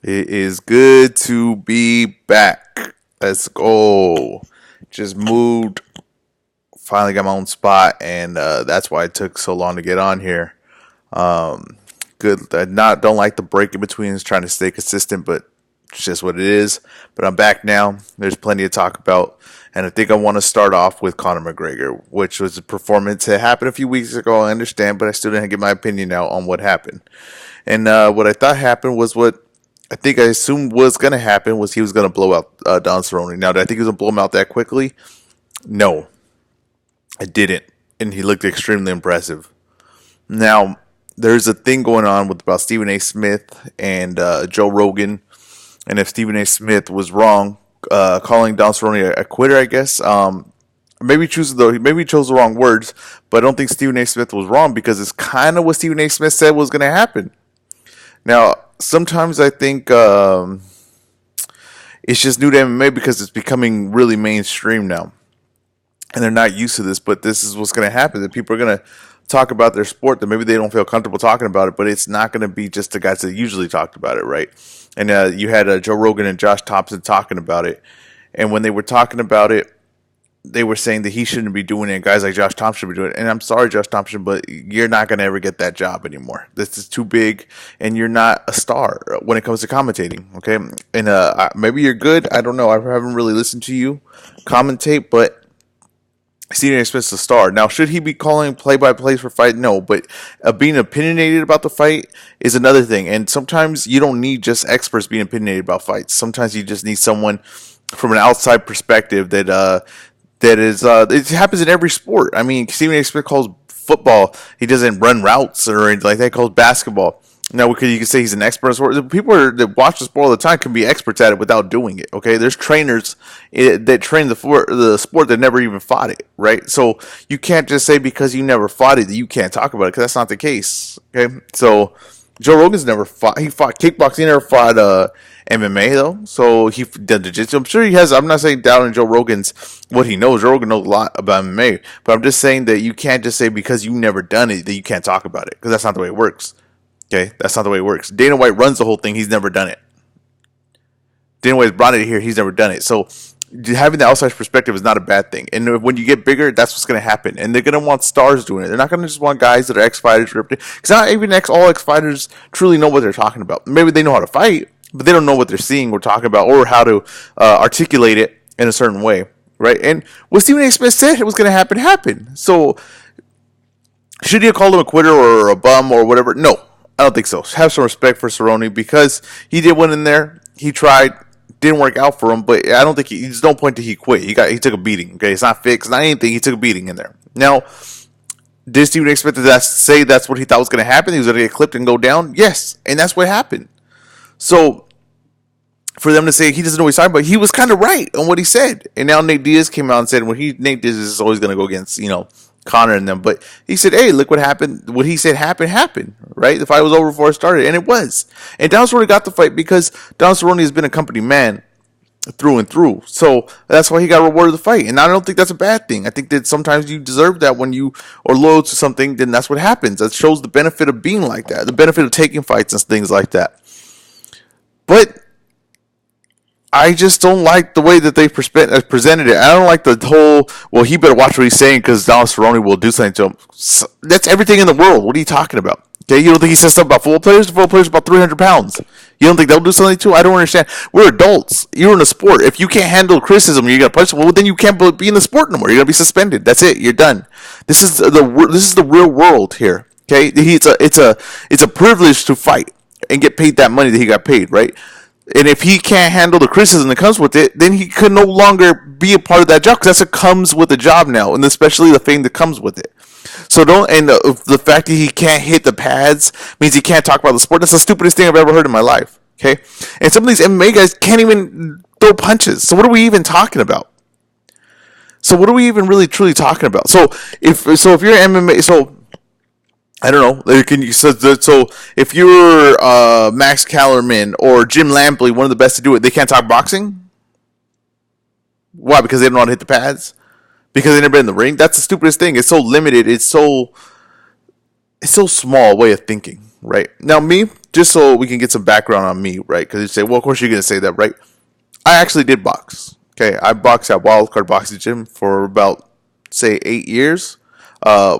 It is good to be back. Let's go. Just moved. Finally got my own spot, and that's why it took so long to get on here. Good. Not don't like the break in between. Trying to stay consistent, but it's just what it is. But I'm back now. There's plenty to talk about, and I think I want to start off with Conor McGregor, which was a performance that happened a few weeks ago. I understand, but I still didn't get my opinion out on what happened. And what I thought happened was what I think I assumed was going to happen was he was going to blow out Don Cerrone. Now, did I think he was going to blow him out that quickly? No, I didn't. And he looked extremely impressive. Now, there's a thing going on with about Stephen A. Smith and Joe Rogan. And if Stephen A. Smith was wrong, calling Don Cerrone a quitter, I guess. Maybe he chose the wrong words, but I don't think Stephen A. Smith was wrong because it's kind of what Stephen A. Smith said was going to happen. Now, sometimes I think it's just new to MMA because it's becoming really mainstream now. And they're not used to this, but this is what's going to happen. That people are going to talk about their sport that maybe they don't feel comfortable talking about it, but it's not going to be just the guys that usually talked about it, right? And you had Joe Rogan and Josh Thompson talking about it. And when they were talking about it, they were saying that he shouldn't be doing it, and guys like Josh Thompson should be doing it. And I'm sorry, Josh Thompson, but you're not going to ever get that job anymore. This is too big, and you're not a star when it comes to commentating, okay? And maybe you're good. I don't know. I haven't really listened to you commentate, but Stephen A. Smith's a star. Now, should he be calling play-by-plays for fight? No, but being opinionated about the fight is another thing. And sometimes you don't need just experts being opinionated about fights. Sometimes you just need someone from an outside perspective that is, it happens in every sport. I mean, Stephen A. Smith calls football, he doesn't run routes or anything like that. He calls basketball. Now, you can say he's an expert in sport. People that watch the sport all the time can be experts at it without doing it, okay? There's trainers that train the sport that never even fought it, right? So you can't just say because you never fought it that you can't talk about it, because that's not the case, okay? So Joe Rogan's never fought. He fought kickboxing. He never fought MMA though. So he did jiu-jitsu. I'm sure he has. I'm not saying down in Joe Rogan's what he knows. Joe Rogan knows a lot about MMA, but I'm just saying that you can't just say because you've never done it that you can't talk about it, because that's not the way it works. Okay, that's not the way it works. Dana White runs the whole thing. He's never done it. Dana White's brought it here. He's never done it. So having the outside perspective is not a bad thing. And when you get bigger, that's what's going to happen. And they're going to want stars doing it. They're not going to just want guys that are ex-fighters. Because not even all ex-fighters truly know what they're talking about. Maybe they know how to fight, but they don't know what they're seeing or talking about or how to articulate it in a certain way. Right? And what Stephen A. Smith said was going to happen, happened. So should he have called him a quitter or a bum or whatever? No, I don't think so. Have some respect for Cerrone because he did win in there. He tried. Didn't work out for him, but I don't think there's no point that he quit. He took a beating. Okay, it's not fixed, not anything. He took a beating in there. Now, did Stephen expect that say that's what he thought was going to happen? He was going to get clipped and go down. Yes, and that's what happened. So for them to say he doesn't know what he's talking about, he was kind of right on what he said. And now Nate Diaz came out and said Nate Diaz is always going to go against Conor and them, but he said, hey, look what happened. What he said happened, right? The fight was over before it started, and it was. And Don Cerrone got the fight because Don Cerrone has been a company man through and through. So that's why he got rewarded the fight. And I don't think that's a bad thing. I think that sometimes you deserve that when you are loyal to something, then that's what happens. That shows the benefit of being like that, the benefit of taking fights and things like that. But I just don't like the way that they presented it. I don't like the whole, well, he better watch what he's saying because Don Cerrone will do something to him. That's everything in the world. What are you talking about? Okay, you don't think he says something about football players? Football players are about 300 pounds. You don't think they'll do something to him? I don't understand. We're adults. You're in a sport. If you can't handle criticism, you're going to punch them. Well, then you can't be in the sport no more. You're going to be suspended. That's it. You're done. This is the real world here. Okay, it's a privilege to fight and get paid that money that he got paid, right? And if he can't handle the criticism that comes with it, then he could no longer be a part of that job because that's what comes with the job now, and especially the fame that comes with it. So the fact that he can't hit the pads means he can't talk about the sport. That's the stupidest thing I've ever heard in my life. Okay, and some of these MMA guys can't even throw punches. So what are we even talking about? So what are we even really truly talking about? So if you're MMA, I don't know. So if you're Max Kellerman or Jim Lampley, one of the best to do it, they can't talk boxing? Why? Because they don't know how to hit the pads? Because they've never been in the ring? That's the stupidest thing. It's so limited. It's so small way of thinking, right? Now me, just so we can get some background on me, right? Because you say, well, of course you're going to say that, right? I actually did box. Okay, I boxed at Wildcard Boxing Gym for about, say, 8 years. Uh,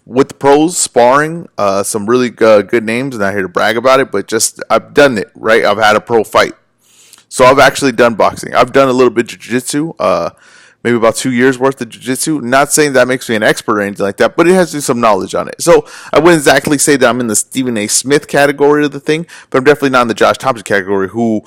with the pros, sparring, some really good names, not here to brag about it, but just I've done it, right? I've had a pro fight. So I've actually done boxing. I've done a little bit of jiu-jitsu, maybe about 2 years worth of jiu-jitsu. Not saying that makes me an expert or anything like that, but it has some knowledge on it. So I wouldn't exactly say that I'm in the Stephen A. Smith category of the thing, but I'm definitely not in the Josh Thompson category who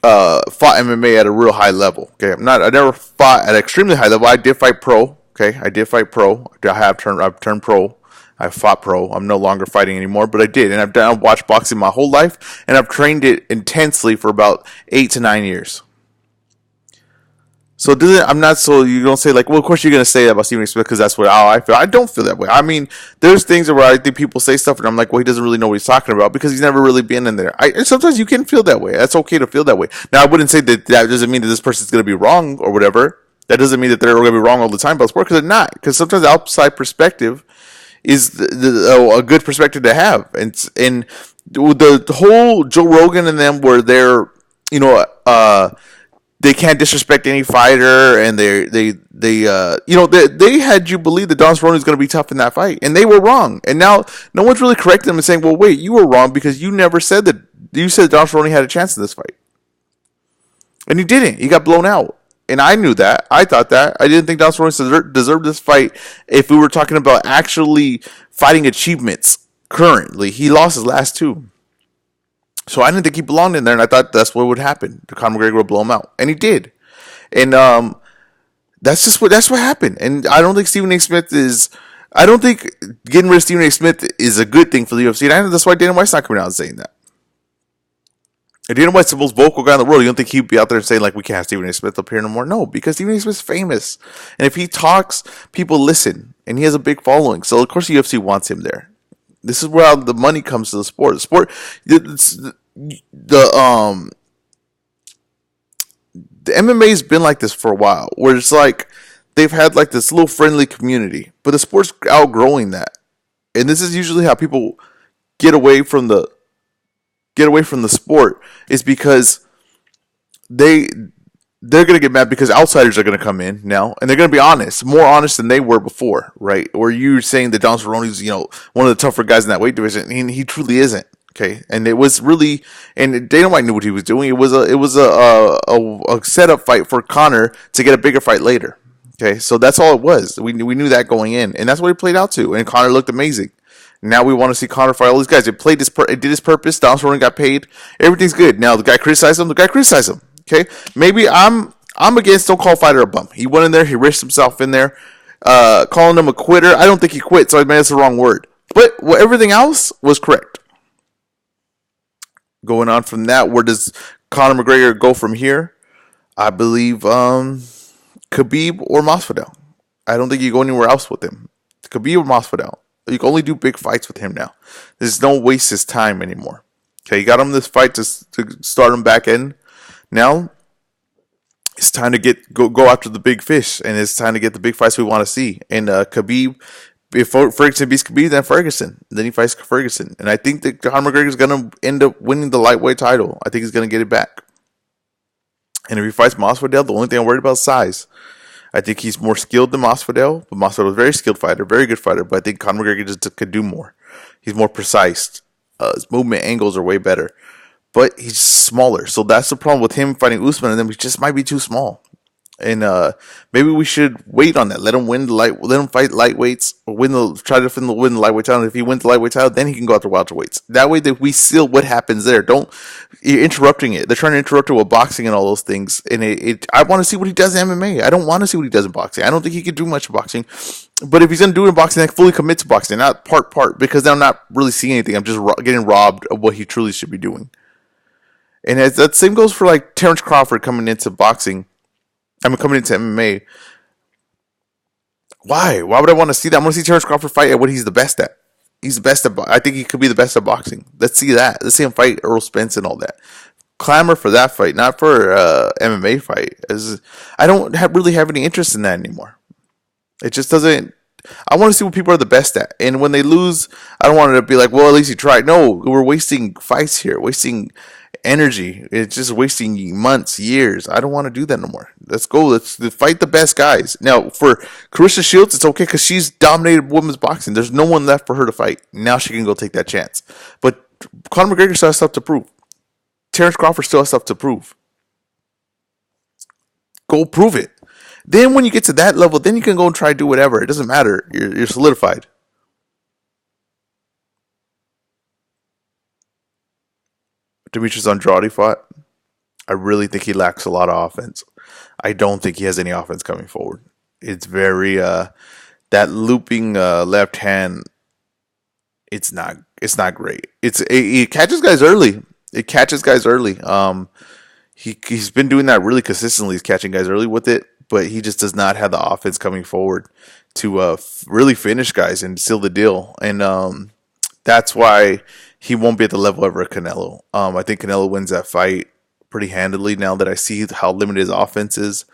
fought MMA at a real high level. Okay, I never fought at an extremely high level. I did fight pro. Okay, I did fight pro. I've turned pro. I fought pro. I'm no longer fighting anymore, but I did, and I've watched boxing my whole life, and I've trained it intensely for about 8 to 9 years. So I'm not so you don't say like, well, of course you're gonna say that about Stephen A. Smith because that's how I feel. I don't feel that way. I mean, there's things where I think people say stuff and I'm like, well, he doesn't really know what he's talking about because he's never really been in there. Sometimes you can feel that way. That's okay to feel that way. Now, I wouldn't say that doesn't mean that this person's gonna be wrong or whatever. That doesn't mean that they're gonna be wrong all the time about sport because they're not. Because sometimes the outside perspective is a good perspective to have, and the whole Joe Rogan and them where they're they can't disrespect any fighter, and they had you believe that Don Cerrone is going to be tough in that fight, and they were wrong, and now no one's really correcting them and saying, well, wait, you were wrong because you never said that. You said Don Cerrone had a chance in this fight, and he didn't. He got blown out. And I knew that. I thought that. I didn't think Don Cerrone deserved this fight if we were talking about actually fighting achievements currently. He lost his last two. So I didn't think he belonged in there, and I thought that's what would happen. Conor McGregor would blow him out. And he did. And that's what happened. And I don't think Stephen A. Smith is... I don't think getting rid of Stephen A. Smith is a good thing for the UFC. And I know that's why Dana White's not coming out and saying that. And Dana White's the most vocal guy in the world. You don't think he'd be out there saying, like, we can't have Stephen A. Smith up here no more? No, because Stephen A. Smith's famous. And if he talks, people listen. And he has a big following. So, of course, the UFC wants him there. This is where the money comes to the sport. The sport, the MMA's been like this for a while. Where it's like, they've had, like, this little friendly community. But the sport's outgrowing that. And this is usually how people get away from the sport is because they're going to get mad because outsiders are going to come in now and they're going to be honest, more honest than they were before, right? Or you're saying that Don Cerrone's, one of the tougher guys in that weight division, and he truly isn't. Okay, and it was really, and Dana White knew what he was doing. It was a setup fight for Conor to get a bigger fight later. Okay, so that's all it was. We knew that going in, and that's what it played out to. And Conor looked amazing. Now we want to see Conor fight all these guys. It did his purpose. Don Cerrone got paid. Everything's good. Now the guy criticized him. Okay, maybe I'm against don't call fighter a bum. He went in there. He risked himself in there. Calling him a quitter. I don't think he quit. So I mean that's the wrong word. But everything else was correct. Going on from that, where does Conor McGregor go from here? I believe Khabib or Masvidal. I don't think you go anywhere else with him. Khabib or Masvidal. You can only do big fights with him now. There's no waste his time anymore. Okay, you got him this fight to start him back in. Now it's time to go after the big fish, and it's time to get the big fights we want to see. And Khabib, if Ferguson beats Khabib, then Ferguson. Then he fights Ferguson. And I think that Conor McGregor is going to end up winning the lightweight title. I think he's going to get it back. And if he fights Masvidal, the only thing I'm worried about is size. I think he's more skilled than Masvidal, but Masvidal is a very skilled fighter, very good fighter. But I think Conor McGregor just could do more. He's more precise. His movement angles are way better, but he's smaller. So that's the problem with him fighting Usman, and then he just might be too small. And maybe we should wait on that. Let him fight lightweights, or win the lightweight title. And if he wins the lightweight title, then he can go after welterweights. That way, that we see what happens there. You're interrupting it. They're trying to interrupt it with boxing and all those things. And I want to see what he does in MMA. I don't want to see what he does in boxing. I don't think he could do much in boxing. But if he's going to do it in boxing, then fully commit to boxing, not part, because I'm not really seeing anything. I'm just getting robbed of what he truly should be doing. And that same goes for like Terrence Crawford coming into boxing. Coming into MMA. Why? Why would I want to see that? I want to see Terrence Crawford fight at what he's the best at. He's the best at. I think he could be the best at boxing. Let's see that. Let's see him fight Earl Spence and all that. Clamor for that fight, not for MMA fight. I don't really have any interest in that anymore. It just doesn't. I want to see what people are the best at. And when they lose, I don't want it to be like, well, at least you tried. No, we're wasting fights here, wasting energy. It's just wasting months, years. I don't want to do that no more. Let's go. Let's fight the best guys. Now, for Carissa Shields, it's okay because she's dominated women's boxing. There's no one left for her to fight. Now she can go take that chance. But Conor McGregor still has stuff to prove. Terrence Crawford still has stuff to prove. Go prove it. Then when you get to that level, then you can go and try to do whatever. It doesn't matter. You're solidified. Demetrius Andrade fought. I really think he lacks a lot of offense. I don't think he has any offense coming forward. It's very that looping left hand. It's not great. It catches guys early. It catches guys early. He's been doing that really consistently. He's catching guys early with it, but he just does not have the offense coming forward to really finish guys and seal the deal. And that's why he won't be at the level of Canelo. I think Canelo wins that fight pretty handily now that I see how limited his offense is.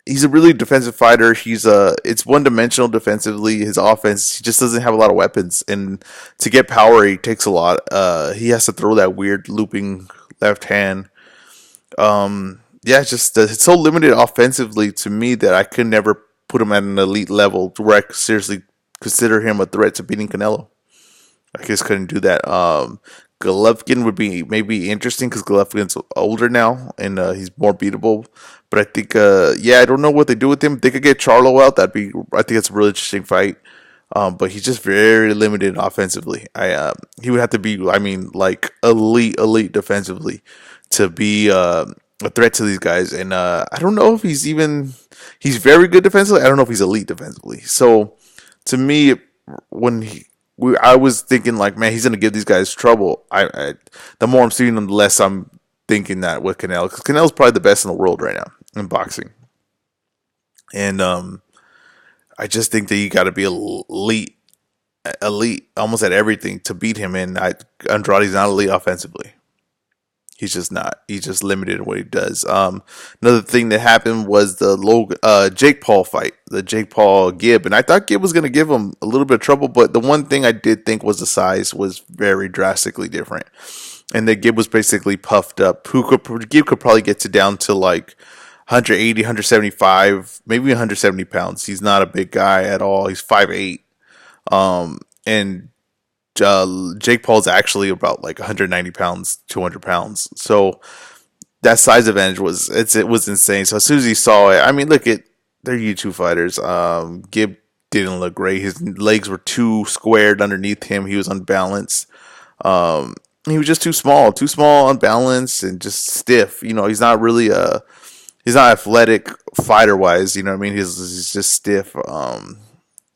He's a really defensive fighter. It's one dimensional defensively. His offense, he just doesn't have a lot of weapons, and to get power, he takes a lot. He has to throw that weird looping left hand. It's so limited offensively to me that I could never put him at an elite level to where I could seriously consider him a threat to beating Canelo. I just couldn't do that. Golovkin would be maybe interesting because Golovkin's older now and he's more beatable. But I think, I don't know what they do with him. They could get Charlo out. I think it's a really interesting fight. But he's just very limited offensively. He would have to be, like elite defensively to be a threat to these guys. And I don't know if he's very good defensively. I don't know if he's elite defensively. So to me, I was thinking like, man, he's gonna give these guys trouble. The more I'm seeing him, the less I'm thinking that with Canelo, because Canelo's probably the best in the world right now in boxing. And I just think that you got to be elite, almost at everything to beat him. And Andrade's not elite offensively. He's just not. He's just limited in what he does. Another thing that happened was the Jake Paul fight, the Jake Paul Gib, and I thought Gib was going to give him a little bit of trouble, but the one thing I did think was the size was very drastically different, and that Gib was basically puffed up. Gib could probably get down to like 180, 175, maybe 170 pounds. He's not a big guy at all. He's 5'8", and Jake Paul's actually about like 190 pounds, 200 pounds. So that size advantage was insane. So as soon as he saw it, they're YouTube fighters. Gib didn't look great. His legs were too squared underneath him. He was unbalanced. He was just too small, unbalanced, and just stiff. He's not really he's not athletic fighter wise. You know what I mean? He's just stiff.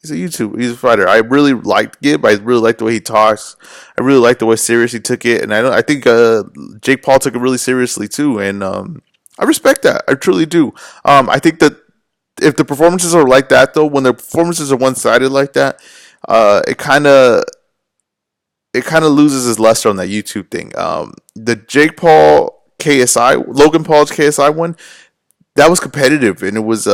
He's a fighter. I really liked Gib. I really liked the way he talks. I really liked the way serious he took it, and I think Jake Paul took it really seriously too. And I respect that. I truly do. I think that if the performances are like that, though, when the performances are one-sided like that, it kind of loses its luster on that YouTube thing. The Jake Paul Logan Paul's KSI one, that was competitive, and it was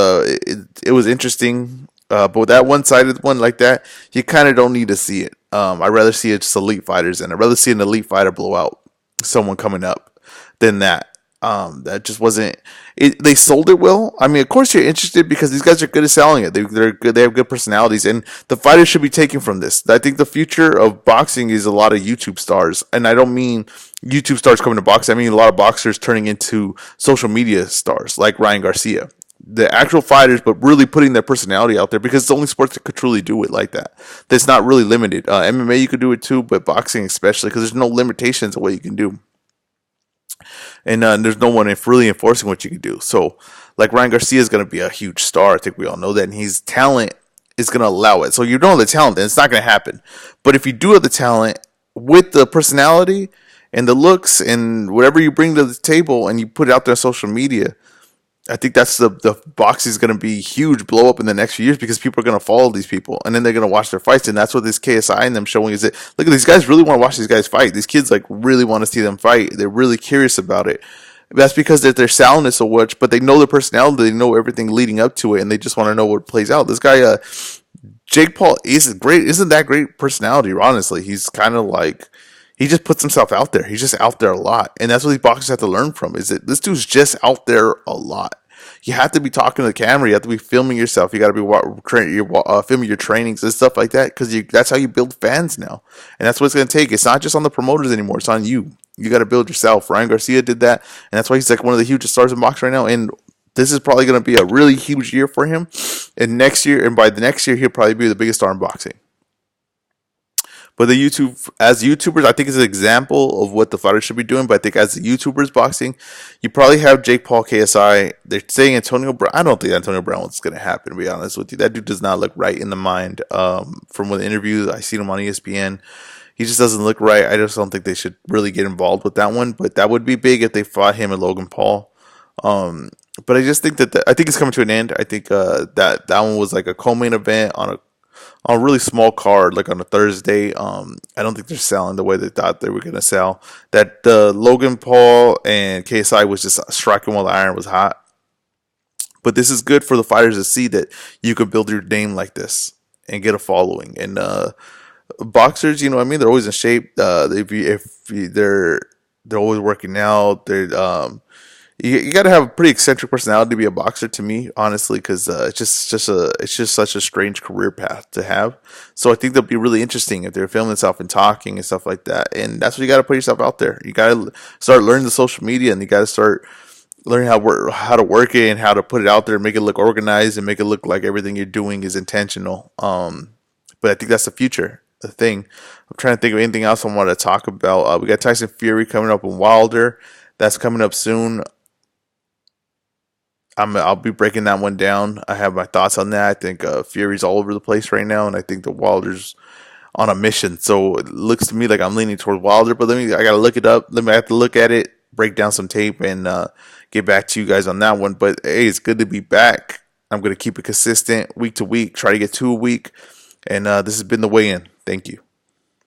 interesting. But with that one-sided one like that, you kind of don't need to see it. I'd rather see it just elite fighters, and I'd rather see an elite fighter blow out someone coming up than that. That just wasn't it. They sold it well. Of course you're interested because these guys are good at selling it. They're good. They have good personalities, and the fighters should be taken from this. I think the future of boxing is a lot of YouTube stars, and I don't mean YouTube stars coming to boxing. I mean a lot of boxers turning into social media stars like Ryan Garcia. The actual fighters, but really putting their personality out there, because it's the only sport that could truly do it like that. That's not really limited. MMA you could do it too, but boxing especially, because there's no limitations of what you can do, and there's no one really enforcing what you can do. So, like Ryan Garcia is going to be a huge star. I think we all know that, and his talent is going to allow it. So you don't have the talent, then it's not going to happen. But if you do have the talent with the personality and the looks and whatever you bring to the table, and you put it out there on social media, I think that's the boxing is going to be huge blow up in the next few years, because people are going to follow these people, and then they're going to watch their fights. And that's what this KSI and them showing is that, look at these guys really want to watch these guys fight. These kids really want to see them fight. They're really curious about it. That's because they're selling it so much, but they know the personality, they know everything leading up to it, and they just want to know what plays out. This guy, Jake Paul, isn't that great personality? Honestly, he's kind of like he just puts himself out there. He's just out there a lot, and that's what these boxers have to learn from. Is that this dude's just out there a lot. You have to be talking to the camera. You have to be filming yourself. You got to be filming your trainings and stuff like that because that's how you build fans now, and that's what it's going to take. It's not just on the promoters anymore. It's on you. You got to build yourself. Ryan Garcia did that, and that's why he's like one of the hugest stars in boxing right now. And this is probably going to be a really huge year for him. And next year, and by the next year, he'll probably be the biggest star in boxing. But as YouTubers, I think it's an example of what the fighters should be doing. But I think as the YouTubers boxing, you probably have Jake Paul, KSI. They're saying Antonio Brown. I don't think Antonio Brown is going to happen, to be honest with you. That dude does not look right in the mind. From the interviews, I seen him on ESPN. He just doesn't look right. I just don't think they should really get involved with that one. But that would be big if they fought him and Logan Paul. But I just think I think it's coming to an end. I think that one was like a co-main event on a really small card, like on a Thursday. I don't think they're selling the way they thought they were gonna sell. That Logan Paul and KSI was just striking while the iron was hot. But this is good for the fighters to see that you could build your name like this and get a following. And boxers, you know what I mean? They're always in shape. They're always working out. You got to have a pretty eccentric personality to be a boxer, to me, honestly, because it's just such a strange career path to have. So I think that'll be really interesting if they're filming themselves and talking and stuff like that. And that's what you got to put yourself out there. You got to start learning the social media, and you got to start learning how to work it and how to put it out there, and make it look organized, and make it look like everything you're doing is intentional. But I think that's the future. The thing. I'm trying to think of anything else I want to talk about. We got Tyson Fury coming up in Wilder. That's coming up soon. I'll be breaking that one down. I have my thoughts on that. I think Fury's all over the place right now, and I think the Wilder's on a mission. So it looks to me like I'm leaning towards Wilder, but I gotta look it up. I have to look at it, break down some tape, and get back to you guys on that one. But hey, it's good to be back. I'm gonna keep it consistent week to week. Try to get 2 a week, and this has been the weigh-in. Thank you.